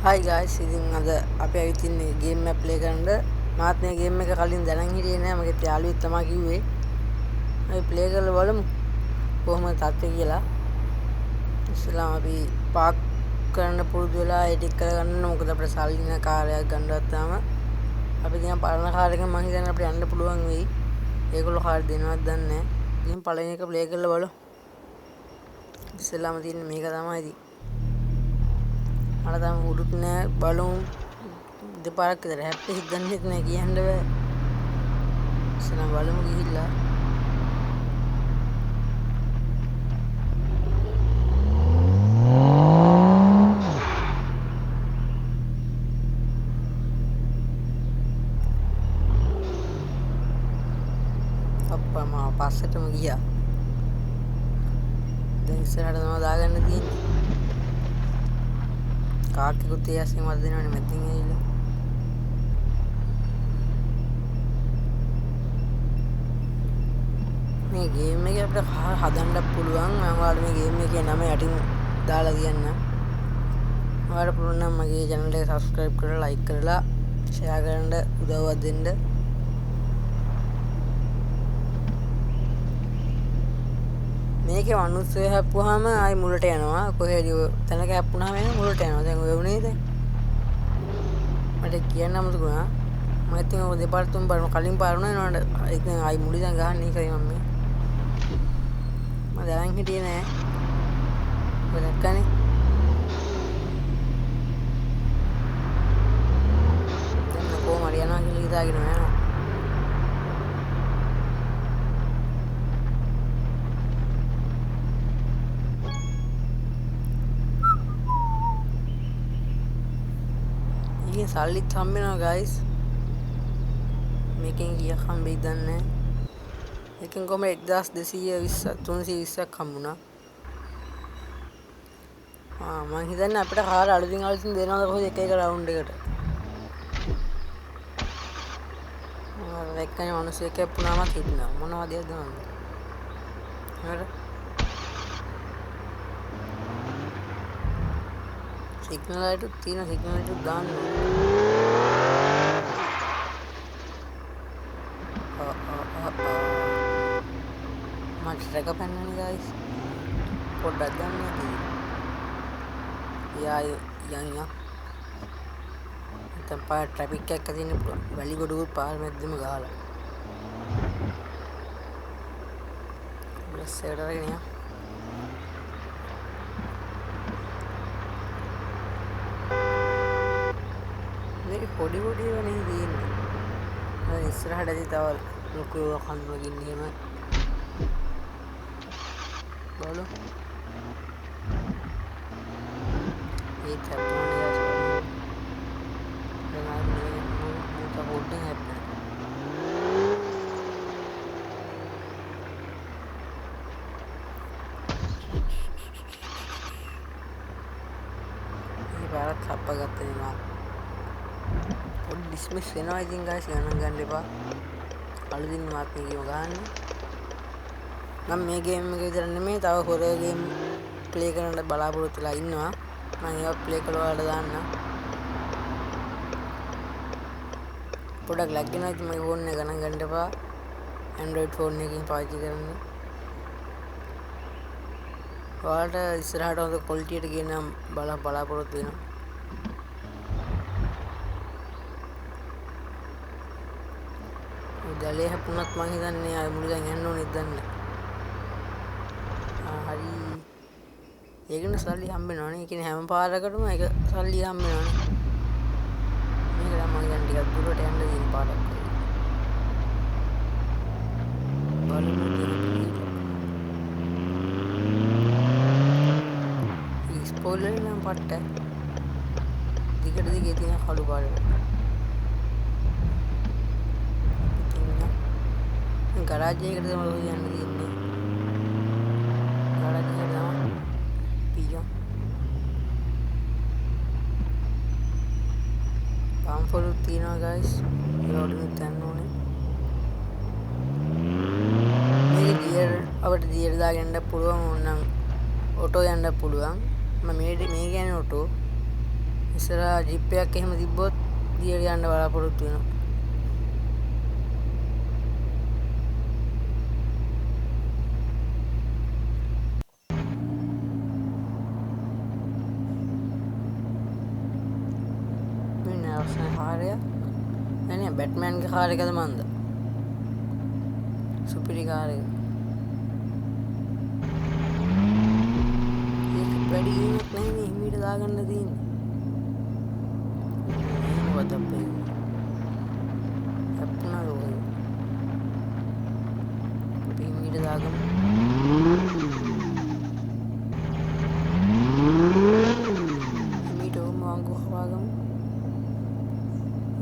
Hi guys, ඉතින් අද අපි ඇවිත් ඉන්නේ ගේම් එකක් ප්ලේ කරන්න. මාත් මේ ගේම් එක කලින් දැනන් හිටියේ නෑ. මගේ යාළුවෙක් තමයි කිව්වේ. අපි ප්ලේ කරලා බලමු කොහොමද තත්ත්වය කියලා. ඉස්සෙල්ලාම අපි පාක් කරන්න පුරුදු වෙලා එඩිට් කරගන්න. මොකද අපිට සල්ලි නැ කාර්යයක් ගන්නවත් තාම. අපි දැන් පරණ කාර් එකෙන් මං හිතන්නේ අපිට යන්න පුළුවන් වෙයි. ඒගොල්ලෝ කාර් දෙනවද දන්නේ නෑ. ඉතින් පළවෙනි එක ප්ලේ කරලා බලමු. ඉස්සෙල්ලාම තියෙන්නේ මේක තමයි ඉතින්. මට තාම උඩුත් නෑ බලමු දෙපාරක් විතර හැප්පෙයි දන්නෙත් නෑ කියන්න බෑ. ඉස්සෙල්ලාම බලමු ගිහිල්ලා. අප්පා මම පස්සටම ගියා. දැන් ඉස්සරහට තමයි දාගන්න තියෙන්නේ. කාක්කෙකුත් ඒ ඇස්සේ මර දෙනවනේ මැදින් ඇවිල්ලා. මේ ගේම් එකේ අපිට කාර් හදන්න පුළුවන්. මම ඔයාලට මේ ගේම් එකේ නම යටින් දාලා තියන්නම්. ඔයාලට පුළුවන් නම් මගේ channel එක subscribe කරලා like කරලා share කරන්න උදව්වක් දෙන්න. මේකේ මනුස්සය හැප්පුවාම ආයි මුලට යනවා. කොහේ හරි තැනක හැප්පුණාම එන මුලට යනවා. දැන් ඔය වුණේ දැන්. මට කියන්න අමතකුණා. මම ඉතින් ඔය දෙපාර තුන් පාර කලින් පාර වුණා නේද? ඉතින් ආයි මුලින් දැන් ගහන්නේ ඒකයි මම මේ. මම දැනන් හිටියේ නෑ. ඔය දැක්කනේ. දැන් කොහොම හරි යනවා කියලා හිතාගෙන යනවා. ඉතින් සල්ලිත් හම්බ වෙනවා guys. මේකෙන් කීයක් හම්බෙයිද දන්නේ නෑ. එකෙන් කොහම 1220 320ක් හම්බුණා. මං හිතන්නේ අපිට කාර් අලුතින් දෙනවද කොහොමද එක රවුන්ඩ් එකට. දැක්කනේ මිනිස්සෙක් කැප්පුණාම හිටිනවා. මොනවද දෙයක්ද මන්ද. හරි. සිග්නල් ලයිටුත් තියෙන සිග්නල් ලයිටුත් දාන්න මට රැක පැන්නනේ guys. පොඩ්ඩක් ගන්න නැතිද? යන් නැත්නම් පාර ට්‍රැෆික් එකක් තියෙන පුළුවන්. වැලි ගොඩකුත් පාර මැද්දෙම ගහලා. බස් එකට අරගෙන යන්න. මේක පොඩි පොඩි වෙන්නේ තියෙන්නේ. මම ඉස්සරහටදී තව ලොකු කන්දකින් එහෙම බලු. ඒ චතුරාර්ය holding happen. Ini barat apa katanya mah? Udah dismiss වෙනවා ඉතින් guys ගණන් ගන්න එපා. අලුතින් මාත් මේ ගේම ගහන්න. මම මේ ගේම් එක විතර නෙමෙයි තව හොරර් ගේම් ප්ලේ කරන්න බලාපොරොත්තු වෙලා ඉන්නවා. මම ඒවා ප්ලේ කරලා ඔයාලට දාන්නම්. පොඩක් ලැග් වෙනවා ඉතින් මගේ ෆෝන් එක ගණන් ගන්න එපා. Android ෆෝන් එකකින් පාවිච්චි කරන්න. ඔයාලට ඉස්සරහට හොඳ quality එකට ගේනම් බලාපොරොත්තු වෙනවා. දැලේ හැපුණත් මං හිතන්නේ ආයෙ මුල දැන් යන්න ඕනෙත් දන්නේ. හරි. ඒකනේ සල්ලි හම්බ වෙනවනේ. ඒ කියන්නේ හැම පාරකටම ඒක සල්ලි හම්බ වෙනවනේ. මේක නම් මං යන ටිකක් දුරට යන්න තියෙන පාරක්. බලමු ඉතින්. ස්පොයිලර් නම් පට්ට. දිගට දිගේ තියෙන කළු පාරට. ගරාජ් එකකට තමයි යන්න තියෙන්නේ. ගරාජ් එකට තමයි පියෝ. පම්පලුත් තියෙනවා guys. ඒවලුත් යන්න ඕනේ. මේක ගියර් අපිට ගියර් දාගෙන යන්න පුළුවන් ඕනනම් ඔටෝ යන්න පුළුවන්. මම මේ කියන්නේ ඔටෝ. ඉස්සරහා ජිප් එකක් එහෙම තිබ්බොත් දියට යන්න බලාපොරොත්තු වෙනවා. මෙන්න අවසන් කාර්යය. එනේ බැට්මෑන්ගේ කාර් එකද මන්ද? සුපිරි කාර් එක. ඒක වැඩි ගිහිනුත් නැහැනේ හිමීට දාගන්න තියෙන්නේ. මොකද අපේ අප්පුණා ලෝකේ. අපි හිමීට දාගමු. හිමීට ඕම වංගු හවාගමු.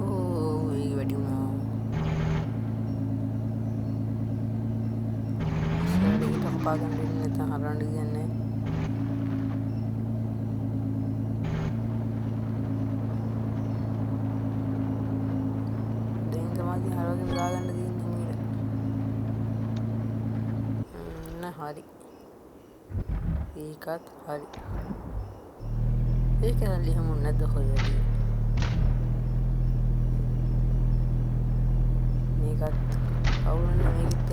ඕ ඒක වැඩි වුණා. ඉස්සරහට කපා ගන්න දෙන්නේ නැත්නම් හරවන්න දෙන්නේ නැහැ. දැන් තමයි හරවගෙන දාගන්න තියෙන්නේ හිමීට. හරි. ඒකත් හරි. ඒක ඇල්ලි හැමෝම නැද්ද කොහෙද? මේකත් අවුලන්නේ මේකත්.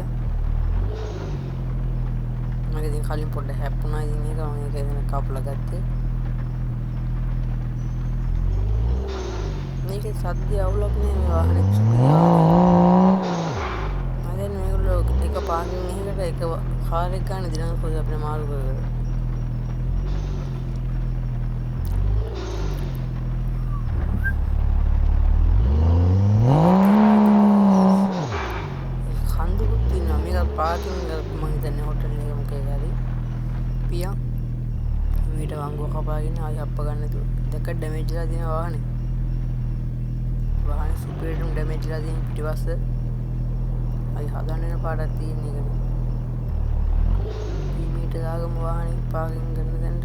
මගේ ඉතින් කලින් පොඩ්ඩක් හැප්පුණා ඉතින් ඒක මම ඒක එදෙන කපලා ගත්තේ. මේකේ සද්ද අවුලක් නෑ මේ වාහනේ සුපිරි. මම දැන් මේගොල්ලෝ එක පාර්කින් එකකට එක කාර් එක ගන්න දිනන කොහෙද අපිට මාරු කරගෙන. කන්දුකුත් තියෙනවා මේක පාර්කින් මම හිතන්නේ හොටල් එක මොකේ හරි. පියා මීට වංගුව කපාගෙන ආයි අප්ප ගන්න තු. දෙක ඩැමේජ් වෙලා තියෙන වාහනේ. වාහනේ සුපිරිටම ඩැමේජ් වෙලා තියෙන පිටිපස්ස. ආයි හදන්න යන පාඩක් තියෙන එක. මීට දාගම වාහනේ පාර්කින් කරන තැනට.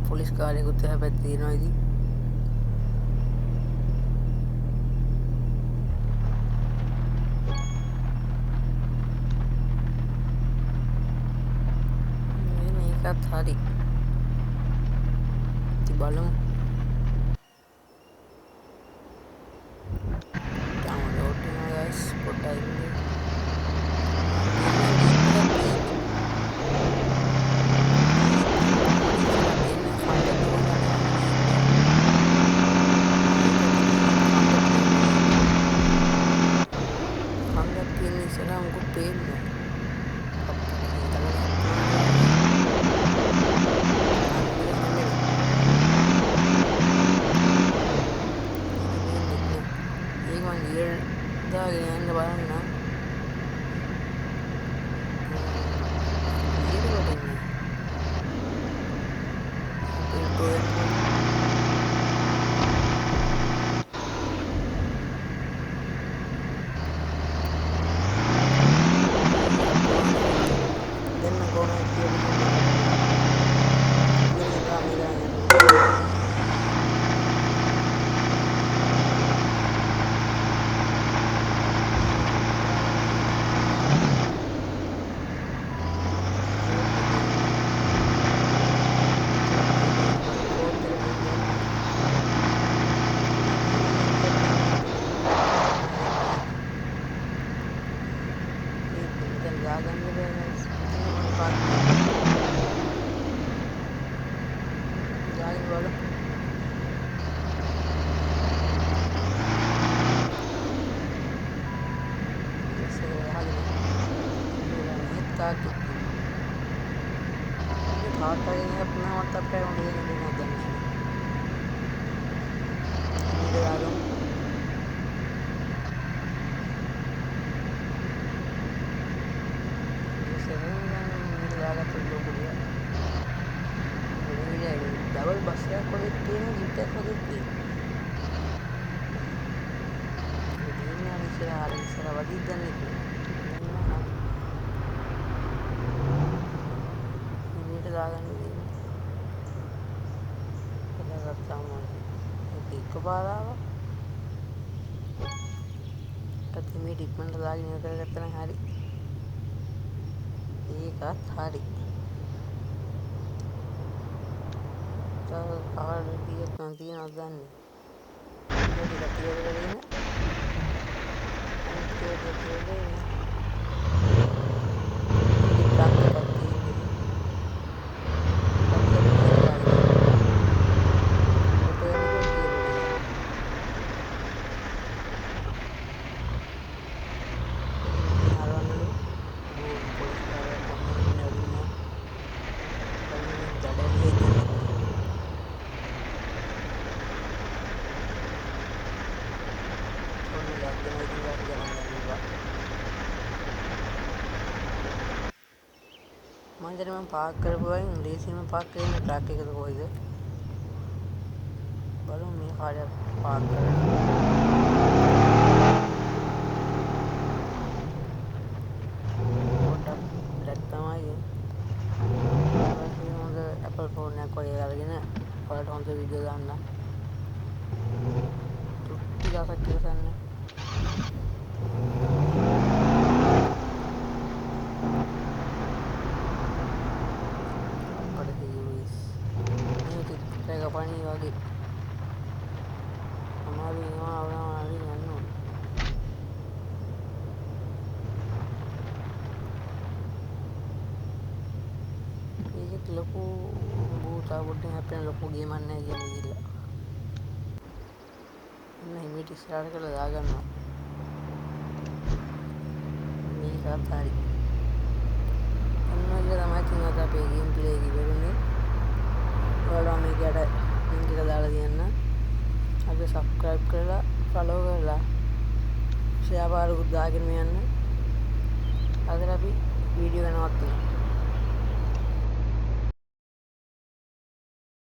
පොලිස් කාර්යයකුත් එහා පැත්තේ තියෙනවා ඉතින්. මේකත් හරි. ඉතින් බලමු. ඩවුන්ලෝඩ් වෙනවා guys පොඩ්ඩක් ඉන්න. डबल बस ट्रीटमेंट hari කාඩ් කීයක් නම් තියෙනවද දන්නේ. ඒක ටිකක් ක්ලියර් කරගෙන අනිත් ඒවා ක්ලියර් කරගෙන මේකේ ට්‍රක් එකක් තියෙන්නේ ඉතින් ට්‍රක් එක මෙහෙ දාගෙන ටර්න් එක ක්ලියර් වෙලා ඉතින් මෙතන හරවන්නලු පොලිස් කාරයෙක් ඔන්න එන්න ඇවිල්ලා බලන්න දඩයලිය ඉතින් ඔන්න ලැග්ගෙනවා ඉතින් වාට ගණන් ගන්න එපා. මම හිතන්නේ මම පාක් කරපුවායින් ලේසියෙන්ම පාක් කරන ට්‍රක් එකද කොයිද බලමු මේ කාර්යයක් පාක් කරලා පොඩ්ඩක් බ්ලැක් තමයි හොඳ Apple ෆෝන් එකක් වගේ අරගෙන ඔයාලට හොඳ වීඩියෝ දාන්න තෘප්ති දවසක් ඉවසන්න අපට හියුයිස් මේ චිත්‍ර එක පණී වගේ අමාරු වෙනවා අවුනාවලින් යන්න ඕනේ. ඒකත් ලොකු භූතා පොඩ්ඩෙන් හැප්පෙන ලොකු ගේමක් නැහැ කියන්නේ ගිහිල්ලා. එන්න හිමීට ඉස්සරහට කරලා දාගන්නවා. මේකත් හරි. ඔන්න ඔය තමයි තියනවාද අපේ ගේම් ප්ලේ එක ඉවරුනේ. ඔයාලා මේකට ලින්ක් එක දාලා තියන්න. අපි සබ්ස්ක්‍රයිබ් කරලා ෆලෝ කරලා ෂෙයා පාරකුත් දාගෙන යන්න. අද අපි වීඩියෝ එක නවත්තනවා.